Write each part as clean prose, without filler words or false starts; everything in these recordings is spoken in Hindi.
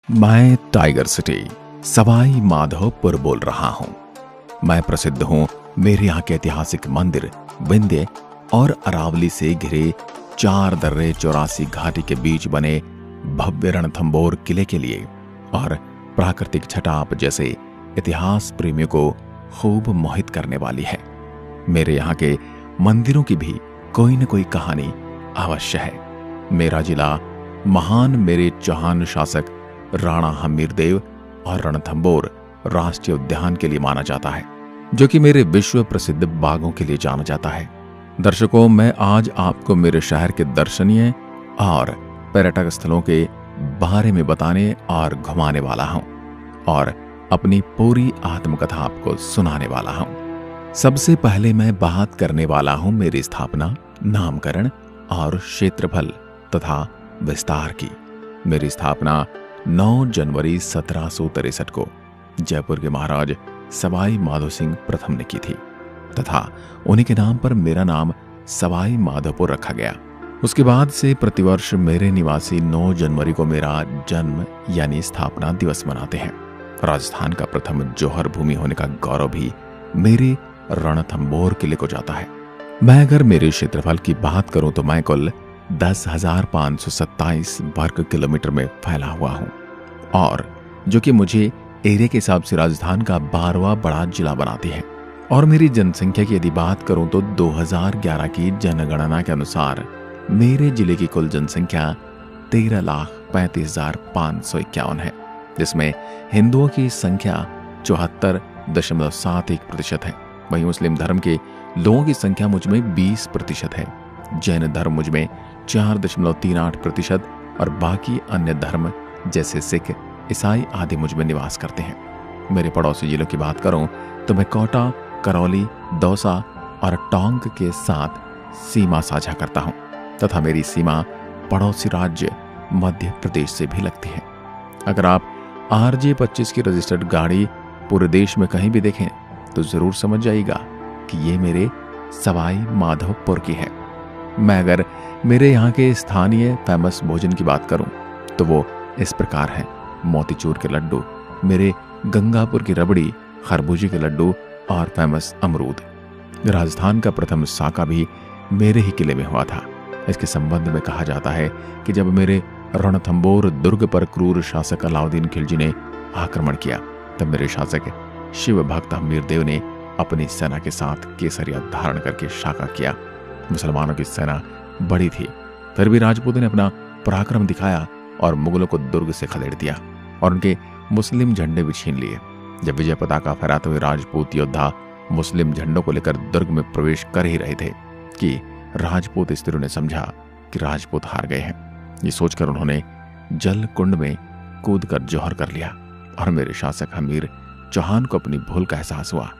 मैं टाइगर सिटी सवाई माधोपुर बोल रहा हूँ। मैं प्रसिद्ध हूँ मेरे यहाँ के ऐतिहासिक मंदिर, विंध्य और अरावली से घिरे 4 दर्रे 84 घाटी के बीच बने भव्य रणथंभौर किले के लिए और प्राकृतिक छटाप जैसे इतिहास प्रेमियों को खूब मोहित करने वाली है। मेरे यहाँ के मंदिरों की भी कोई न कोई कहानी अवश्य है। मेरा जिला महान मेरे चौहान शासक राणा हमीरदेव और रणथंभौर राष्ट्रीय उद्यान के लिए माना जाता है, जो कि मेरे विश्व प्रसिद्ध बागों के लिए जाना जाता है। दर्शकों, मैं आज आपको मेरे शहर के दर्शनीय और पर्यटक स्थलों के बारे में बताने और घुमाने वाला हूं और अपनी पूरी आत्मकथा आपको सुनाने वाला हूं। सबसे पहले मैं बात करने वाला हूं मेरी स्थापना, नामकरण और क्षेत्रफल तथा विस्तार की। मेरी स्थापना 9 जनवरी 1763 को जयपुर के महाराज सवाई माधो सिंह प्रथम ने की थी तथा उन्हीं के नाम पर मेरा नाम सवाई माधोपुर रखा गया। उसके बाद से प्रतिवर्ष मेरे निवासी 9 जनवरी को मेरा जन्म यानी स्थापना दिवस मनाते हैं। राजस्थान का प्रथम जौहर भूमि होने का गौरव भी मेरे रणथंभौर किले को जाता है। मैं अगर मेरे क्षेत्रफल की बात करूं तो मैं कुल 10,527 वर्ग किलोमीटर में फैला हुआ हूं और जो कि मुझे एरिया के हिसाब से राजस्थान का 12वां बड़ा जिला बनाती है। और मेरी जनसंख्या की यदि बात करूं तो 2011 की जनगणना के अनुसार मेरे जिले की कुल जनसंख्या 13,35,551 है, जिसमें हिंदुओं की संख्या 74.71% है। वहीं मुस्लिम धर्म के लोगों की संख्या मुझ में 20% है, जैन धर्म मुझ में 4.38% और बाकी अन्य धर्म जैसे सिख, ईसाई आदि मुझ में निवास करते हैं। मेरे पड़ोसी जिलों की बात करूं तो मैं कोटा, करौली, दौसा और टोंक के साथ सीमा साझा करता हूं तथा मेरी सीमा पड़ोसी राज्य मध्य प्रदेश से भी लगती है। अगर आप RJ 25 की रजिस्टर्ड गाड़ी पूरे देश में कहीं भी देखें तो जरूर समझ जाइएगा कि ये मेरे सवाई माधोपुर की है। मैं अगर मेरे यहाँ के स्थानीय फेमस भोजन की बात करूं तो वो इस प्रकार है। मोतीचूर के लड्डू, मेरे गंगापुर की रबड़ी, खरबूजे के लड्डू और फेमस अमरूद। राजस्थान का प्रथम साका भी मेरे ही किले में हुआ था। इसके संबंध में कहा जाता है कि जब मेरे रणथंभौर दुर्ग पर क्रूर शासक अलाउद्दीन खिलजी ने आक्रमण किया तब मेरे शासक शिव भक्त हमीरदेव ने अपनी सेना के साथ केसरिया धारण करके साका किया। मुसलमानों की सेना बड़ी थी, फिर भी राजपूतों ने अपना पराक्रम दिखाया और मुगलों को दुर्ग से खदेड़ दिया और उनके मुस्लिम झंडे भी छीन लिए। जब विजय पताका फहराते हुए राजपूत योद्धा मुस्लिम झंडों को लेकर दुर्ग में प्रवेश कर ही रहे थे कि राजपूत स्त्रियों ने समझा कि राजपूत हार गए हैं। ये सोचकर उन्होंने जल कुंड में कूदकर जौहर कर लिया और मेरे शासक हमीर चौहान को अपनी भूल का एहसास हुआ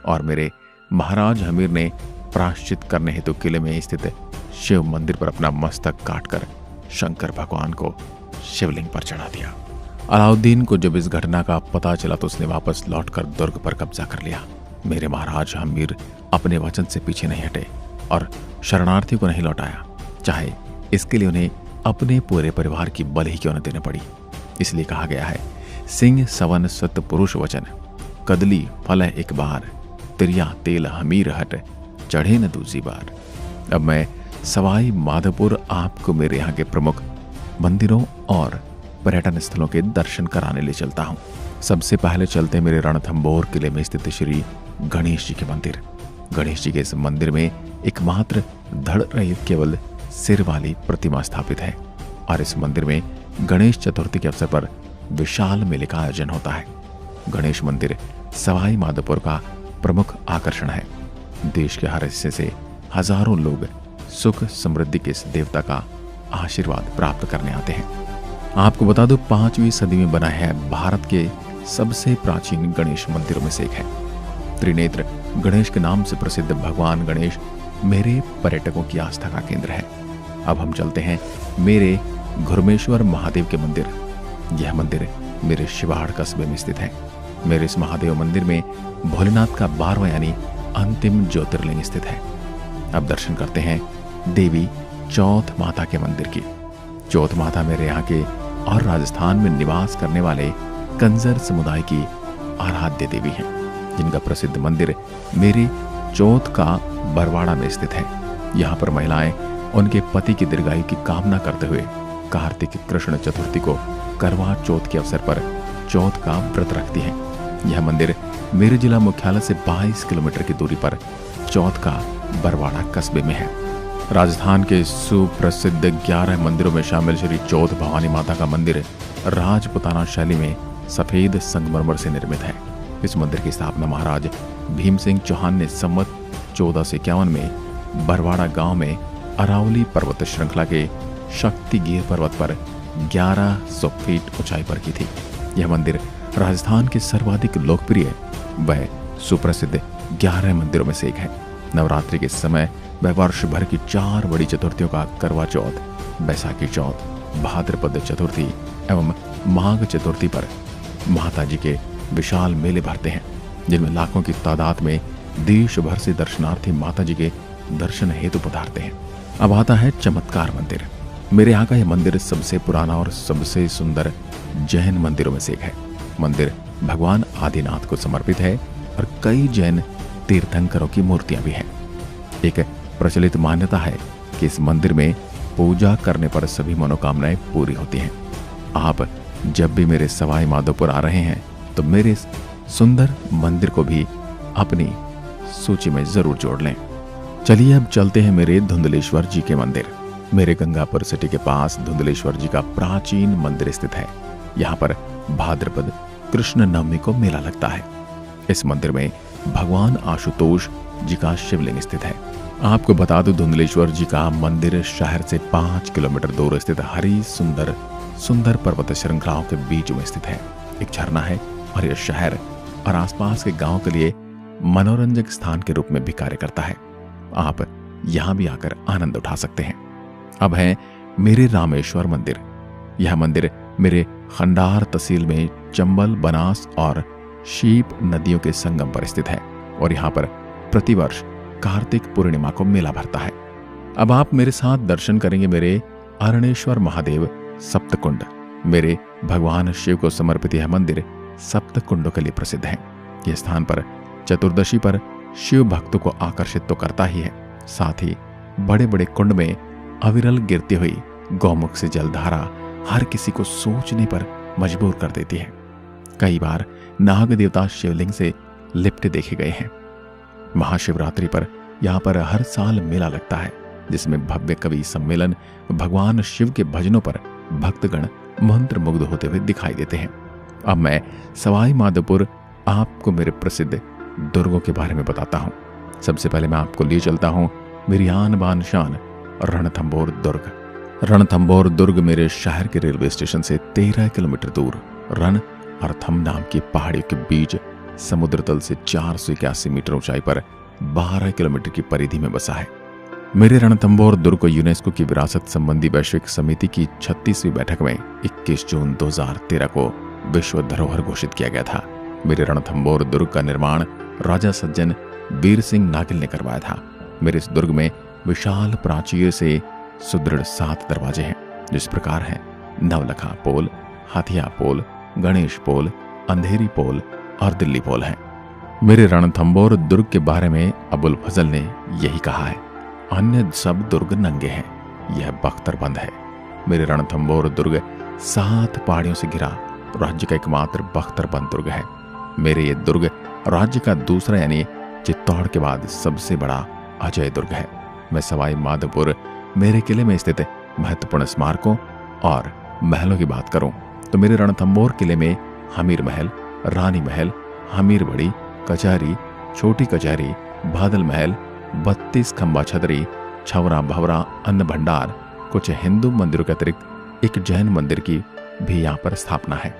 और मेरे महाराज हमीर ने प्रायश्चित करने हेतु किले में स्थित शिव मंदिर पर अपना मस्तक काटकर शंकर भगवान को शिवलिंग पर चढ़ा दिया। अलाउद्दीन को जब इस घटना का पता चला तो उसने वापस लौटकर दुर्ग पर कब्जा कर लिया। मेरे महाराज हमीर अपने वचन से पीछे नहीं हटे और शरणार्थी को नहीं लौटाया, चाहे इसके लिए उन्हें अपने पूरे परिवार की बलि ही क्यों न देनी पड़ी। इसलिए कहा गया है, सिंह सवन सत पुरुष वचन, कदली फल एक बार, तिरिया तेल हमीर हट, चढ़े न दूसरी बार। अब मैं सवाई माधोपुर आपको मेरे यहाँ के प्रमुख मंदिरों और पर्यटन स्थलों के दर्शन कराने ले चलता हूँ। सबसे पहले चलते मेरे रणथंभौर किले में स्थित श्री गणेश जी के मंदिर। गणेश जी के इस मंदिर में एकमात्र धड़ रहित केवल सिर वाली प्रतिमा स्थापित है और इस मंदिर में गणेश चतुर्थी के अवसर पर विशाल मेले का आयोजन होता है। गणेश मंदिर सवाई माधोपुर का प्रमुख आकर्षण है। देश के हर हिस्से से हजारों लोग सुख समृद्धि के इस देवता का आशीर्वाद प्राप्त करने आते हैं। आपको बता दूं, 5वीं सदी में बना है भारत के सबसे प्राचीन गणेश मंदिरों में से एक है। त्रिनेत्र गणेश के नाम से प्रसिद्ध भगवान गणेश मेरे पर्यटकों की आस्था का केंद्र है। अब हम चलते हैं मेरे घुरमेश्वर महादेव के मंदिर। यह मंदिर मेरे शिवाड़ कस्बे में स्थित है। मेरे इस महादेव मंदिर में भोलेनाथ का 12वां यानी अंतिम ज्योतिर्लिंग स्थित है। अब दर्शन करते हैं देवी चौथ माता के मंदिर की। चौथ माता मेरे यहाँ के और राजस्थान में निवास करने वाले कंजर समुदाय की आराध्य देवी हैं, जिनका प्रसिद्ध मंदिर मेरे चौथ का बरवाड़ा में स्थित है। यहाँ पर महिलाएं उनके पति की दीर्घायु की कामना करते हुए कार्तिक कृष्ण चतुर्थी को करवा चौथ के अवसर पर चौथ का व्रत रखती हैं। यह मंदिर मेरे जिला मुख्यालय से 22 किलोमीटर की दूरी पर चौथ का बरवाड़ा कस्बे में है। राजस्थान के सुप्रसिद्ध 11 मंदिरों में शामिल श्री चौथ भवानी माता का मंदिर राजपुताना शैली में सफेद संगमरमर से निर्मित है। इस मंदिर की स्थापना महाराज भीम सिंह चौहान ने संवत 1451 में बरवाड़ा गांव में अरावली पर्वत श्रृंखला के शक्तिगिर पर्वत पर 1100 फीट ऊंचाई पर की थी। यह मंदिर राजस्थान के सर्वाधिक लोकप्रिय व सुप्रसिद्ध 11 मंदिरों में से एक है। नवरात्रि के समय वह वर्ष भर की 4 बड़ी चतुर्थियों का करवा चौथ, बैसाखी चौथ, भाद्रपद चतुर्थी एवं माघ चतुर्थी पर माता जी के विशाल मेले भरते हैं, जिनमें लाखों की तादाद में देश भर से दर्शनार्थी माता जी के दर्शन हेतु पधारते हैं। अब आता है चमत्कार मंदिर। मेरे यहाँ का यह मंदिर सबसे पुराना और सबसे सुंदर जैन मंदिरों में से एक है। मंदिर भगवान आदिनाथ को समर्पित है और कई जैन तीर्थंकरों की मूर्तियां भी हैं। एक प्रचलित मान्यता है कि इस मंदिर में पूजा करने पर सभी मनोकामनाएं पूरी होती हैं। आप जब भी मेरे सवाई माधोपुर आ रहे हैं तो मेरे इस सुंदर मंदिर को भी अपनी सूची में जरूर जोड़ लें। चलिए अब चलते हैं मेरे धुंधलेश्वर जी के मंदिर। मेरे गंगापुर सिटी के पास धुंधलेश्वर जी का प्राचीन मंदिर स्थित है। यहाँ पर भाद्रपद कृष्ण नवमी को मेला लगता है। इस मंदिर में भगवान आशुतोष जी का शिवलिंग स्थित है। आपको बता दूं, धुंधलेश्वर जी का मंदिर शहर से 5 किलोमीटर दूर स्थित हरी सुंदर पर्वत श्रृंखलाओं के बीच में स्थित है। एक झरना है और यह शहर और आसपास के गांव के लिए मनोरंजक स्थान के रूप में भी कार्य करता है। आप यहां भी आकर आनंद उठा सकते हैं। अब है मेरे रामेश्वर मंदिर। यह मंदिर मेरे खंडार तहसील में चंबल, बनास और शीप नदियों के संगम पर स्थित है और यहाँ पर प्रतिवर्ष कार्तिक पूर्णिमा को मेला भरता है। अब आप मेरे साथ दर्शन करेंगे मेरे अरणेश्वर महादेव सप्तकुंड। मेरे भगवान शिव को समर्पित यह मंदिर सप्त कुंडों के लिए प्रसिद्ध है। यह स्थान पर चतुर्दशी पर शिव भक्तों को आकर्षित तो करता ही है, साथ ही बड़े बड़े कुंड में अविरल गिरती हुई गौमुख से जलधारा हर किसी को सोचने पर मजबूर कर देती है। कई बार नाग देवता शिवलिंग से लिपटे देखे गए हैं। महाशिवरात्रि पर यहाँ पर हर साल मेला लगता है, जिसमें भव्य कवि सम्मेलन भगवान शिव के भजनों पर भक्तगण मंत्र मुग्ध होते हुए दिखाई देते हैं। अब मैं सवाई माधोपुर आपको मेरे प्रसिद्ध दुर्गों के बारे में बताता हूँ। सबसे पहले मैं आपको ले चलता हूँ मेरी आन बान शान रणथंभौर दुर्ग। रणथंभौर दुर्ग मेरे शहर के रेलवे स्टेशन से 13 किलोमीटर दूर रण और थम नाम की पहाड़ी के बीच समुद्र तल से 481 मीटर ऊंचाई पर 12 किलोमीटर की परिधि में बसा है। मेरे रणथंभौर दुर्ग को यूनेस्को की विरासत संबंधी वैश्विक समिति की 36वीं बैठक में 21 जून 2013 को विश्व धरोहर घोषित किया गया था। मेरे रणथंभौर दुर्ग का निर्माण राजा सज्जन वीर सिंह नागिल ने करवाया था। मेरे इस दुर्ग में विशाल प्राचीर से सुदृढ़ 7 दरवाजे हैं, जिस प्रकार हैं नवलखा पोल, हाथिया पोल, गणेश पोल, अंधेरी पोल और दिल्ली पोल हैं। मेरे रणथंभौर दुर्ग के बारे में अबुल फजल ने यही कहा है, अन्य सब दुर्ग नंगे हैं, यह बख्तरबंद है। मेरे रणथंभौर दुर्ग 7 पहाड़ियों से घिरा राज्य का एकमात्र बख्तरबंद दुर्ग है। मेरे ये दुर्ग राज्य का दूसरा यानी चित्तौड़ के बाद सबसे बड़ा अजय दुर्ग है। मैं सवाई माधोपुर मेरे किले में स्थित महत्वपूर्ण स्मारकों और महलों की बात करूं तो मेरे रणथंभौर किले में हमीर महल, रानी महल, हमीर बड़ी, कचहरी, छोटी कचहरी, बादल महल, 32 खंबा छतरी, छवरा भवरा, अन्न भंडार, कुछ हिंदू मंदिरों के अतिरिक्त एक जैन मंदिर की भी यहाँ पर स्थापना है।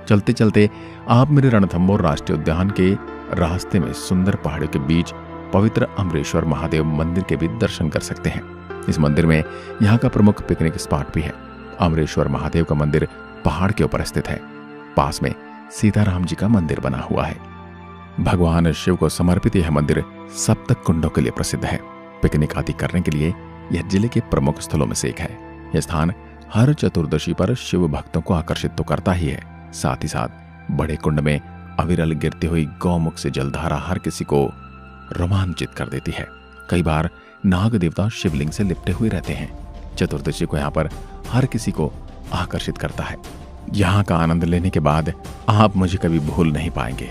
चलते चलते आप मेरे रणथंभौर राष्ट्रीय उद्यान के रास्ते में सुंदर पहाड़ियों के बीच पवित्र अमरेश्वर महादेव मंदिर के भी दर्शन कर सकते हैं। इस मंदिर में यहाँ का प्रमुख पिकनिक स्पॉट भी है। अमरेश्वर महादेव का मंदिर पहाड़ के ऊपर स्थित है। पास में सीताराम जी का मंदिर बना हुआ है। भगवान शिव को समर्पित यह मंदिर सप्त कुंडों के लिए प्रसिद्ध है। पिकनिक आदि करने के लिए यह जिले के प्रमुख स्थलों में से एक है। यह स्थान हर चतुर्दशी पर शिव भक्तों को आकर्षित तो करता ही है, साथ ही साथ बड़े कुंड में अविरल गिरती हुई गौमुख से जलधारा हर किसी को रोमांचित कर देती है। कई बार नाग देवता शिवलिंग से लिपटे हुए रहते हैं। चतुर्दशी को यहाँ पर हर किसी को आकर्षित करता है। यहाँ का आनंद लेने के बाद आप मुझे कभी भूल नहीं पाएंगे।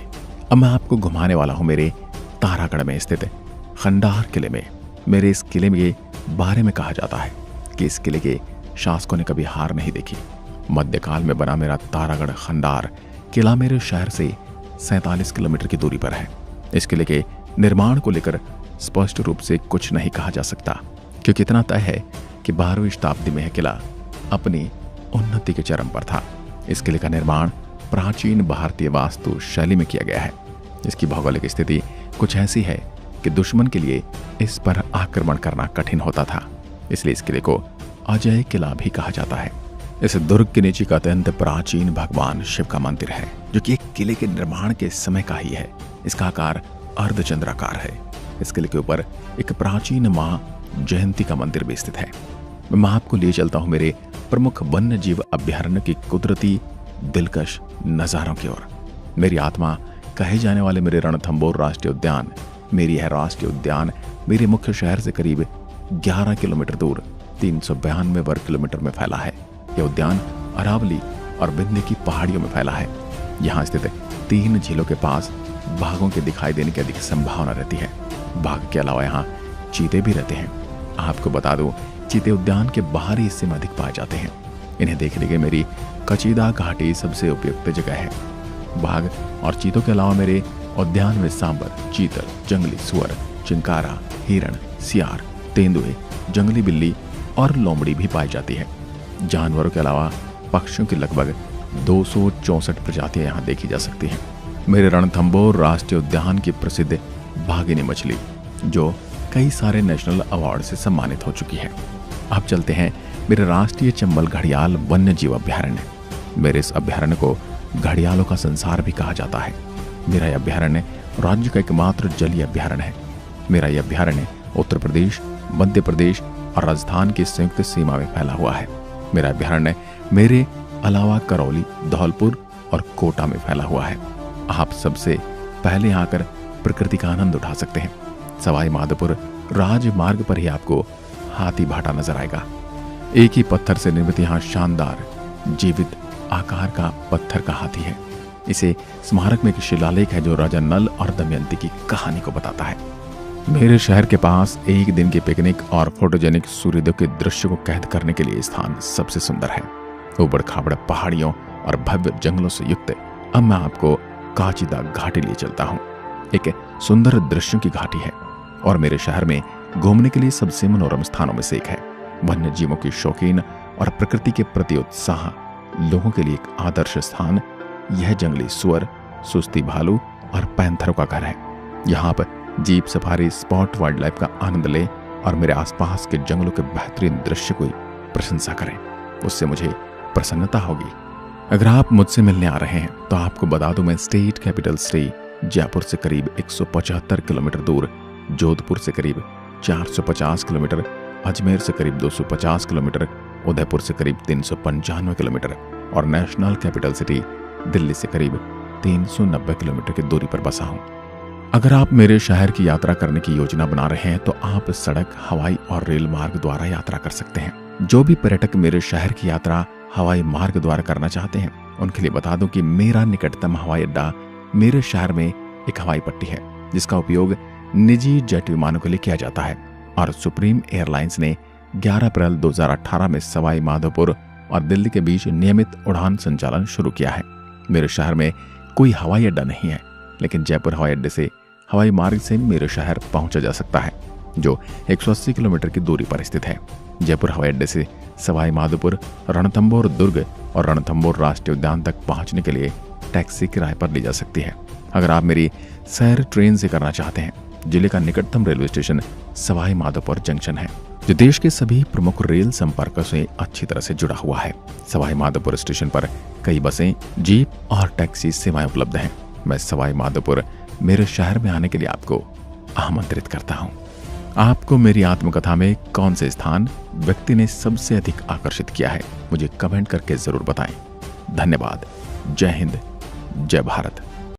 अब मैं आपको घुमाने वाला हूँ मेरे तारागढ़ में स्थित खंडार किले में। मेरे इस किले के बारे में कहा जाता है कि इस किले के शासकों ने कभी हार नहीं देखी। मध्यकाल में बना मेरा तारागढ़ खंडार किला मेरे शहर से 47 किलोमीटर की दूरी पर है। इस किले के निर्माण को लेकर स्पष्ट रूप से कुछ नहीं कहा जा सकता, क्योंकि इतना तय है कि 12वीं शताब्दी में यह किला अपनी उन्नति के चरम पर था। इस किले का निर्माण प्राचीन भारतीय वास्तु शैली में किया गया है। इसकी भौगोलिक स्थिति कुछ ऐसी है कि दुश्मन के लिए इस पर आक्रमण करना कठिन होता था, इसलिए इस किले को अजय किला भी कहा जाता है। इस दुर्ग के नीचे का अत्यंत प्राचीन भगवान शिव का मंदिर है, जो कि एक किले के निर्माण के समय का ही है। इसका आकार अर्धचंद्राकार है। इस किले के ऊपर एक प्राचीन मां जयंती का मंदिर भी स्थित है। मैं आपको ले चलता हूं मेरे प्रमुख वन्य जीव अभ्यारण्य की कुदरती दिलकश नजारों की ओर। मेरी आत्मा कहे जाने वाले मेरे रणथंभौर राष्ट्रीय उद्यान, मेरी यह राष्ट्रीय उद्यान मेरे मुख्य शहर से करीब 11 किलोमीटर दूर 392 वर्ग किलोमीटर में फैला है। यह उद्यान अरावली और विंध्य की पहाड़ियों में फैला है। यहाँ स्थित 3 झीलों के पास बाघों के दिखाई देने की अधिक संभावना रहती है। बाघ के अलावा यहाँ चीते भी रहते हैं। आपको बता दूं, चीते उद्यान के बाहरी हिस्से में अधिक पाए जाते हैं। इन्हें देखने के मेरी कचीदा घाटी सबसे उपयुक्त जगह है। बाघ और चीतों के अलावा मेरे उद्यान में सांबर, चीतल, जंगली सुअर, चिंकारा, हिरण, सियार, तेंदुए, जंगली बिल्ली और लोमड़ी भी पाई जाती है। जानवरों के अलावा पक्षियों की लगभग 264 प्रजातियां यहाँ देखी जा सकती हैं। मेरे रणथंभौर राष्ट्रीय उद्यान की प्रसिद्ध बाघिनी मछली, जो कई सारे नेशनल अवार्ड से सम्मानित हो चुकी है। अब चलते हैं मेरे राष्ट्रीय चंबल घड़ियाल वन्य जीव अभ्यारण्य। मेरे इस अभ्यारण्य को घड़ियालों का संसार भी कहा जाता है। मेरा यह अभ्यारण्य राज्य का एकमात्र जलीय अभ्यारण्य है। मेरा यह अभ्यारण्य उत्तर प्रदेश, मध्य प्रदेश और राजस्थान की संयुक्त सीमा में फैला हुआ है। मेरा अभ्यारण्य मेरे अलावा करौली, धौलपुर और कोटा में फैला हुआ है। आप सबसे पहले यहाँ आकर प्रकृति का आनंद उठा सकते हैं। सवाई माधोपुर राजमार्ग पर ही आपको हाथी भाटा नजर आएगा। एक ही पत्थर से निर्मित यहाँ शानदार जीवित आकार का पत्थर का हाथी है। इसे स्मारक में एक शिलालेख है जो राजा नल और दमयंती की कहानी को बताता है। मेरे शहर के पास एक दिन के पिकनिक और फोटोजेनिक सूर्योदय के दृश्य को कैद करने के लिए स्थान सबसे सुंदर है। ऊबड़ खाबड़ पहाड़ियों और भव्य जंगलों से युक्त अब मैं आपको काचिदा घाटी लिए चलता हूँ। एक सुंदर दृश्यों की घाटी है और मेरे शहर में घूमने के लिए सबसे मनोरम स्थानों में से एक है। वन्य जीवों की शौकीन और प्रकृति के प्रति उत्साह लोगों के लिए एक आदर्श स्थान यह जंगली सुअर, सुस्ती भालू और पैंथरों का घर है। यहाँ पर jeep safari, spot wild life का आनंद लें और मेरे आसपास के जंगलों के बेहतरीन दृश्य की प्रशंसा करें। उससे मुझे प्रसन्नता होगी। अगर आप मुझसे मिलने आ रहे हैं तो आपको बता दूं, मैं स्टेट कैपिटल सिटी जयपुर से करीब 175 किलोमीटर दूर, जोधपुर से करीब 450 किलोमीटर, अजमेर से करीब 250 किलोमीटर, उदयपुर से करीब 395 किलोमीटर और नेशनल कैपिटल सिटी दिल्ली से करीब 390 किलोमीटर की दूरी पर बसा हूं। अगर आप मेरे शहर की यात्रा करने की योजना बना रहे हैं तो आप सड़क, हवाई और रेल मार्ग द्वारा यात्रा कर सकते हैं। जो भी पर्यटक मेरे शहर की यात्रा हवाई मार्ग द्वारा करना चाहते हैं उनके लिए बता दूं कि मेरा निकटतम हवाई अड्डा मेरे शहर में एक हवाई पट्टी है, जिसका उपयोग निजी जेट विमानों के लिए किया जाता है और सुप्रीम एयरलाइंस ने 11 अप्रैल 2018 में सवाई माधोपुर और दिल्ली के बीच नियमित उड़ान संचालन शुरू किया है। मेरे शहर में कोई हवाई अड्डा नहीं है, लेकिन जयपुर हवाई अड्डे से हवाई मार्ग से मेरे शहर पहुंचा जा सकता है, जो 180 किलोमीटर की दूरी पर स्थित है। जयपुर हवाई अड्डे से सवाई माधोपुर, रणथंभौर दुर्ग और रणथंभौर राष्ट्रीय उद्यान तक पहुंचने के लिए टैक्सी किराए पर ली जा सकती है। अगर आप मेरी सैर ट्रेन से करना चाहते हैं, जिले का निकटतम railway station Sawai Madhopur junction है, जो देश के सभी प्रमुख रेल संपर्कों से अच्छी तरह से जुड़ा हुआ है। सवाई माधोपुर स्टेशन पर कई बसें, जीप और टैक्सी सेवाएं उपलब्ध हैं। मैं सवाई माधोपुर मेरे शहर में आने के लिए आपको आमंत्रित करता हूं। आपको मेरी आत्मकथा में कौन से स्थान व्यक्ति ने सबसे अधिक आकर्षित किया है, मुझे कमेंट करके जरूर बताएं। धन्यवाद। जय हिंद, जय भारत।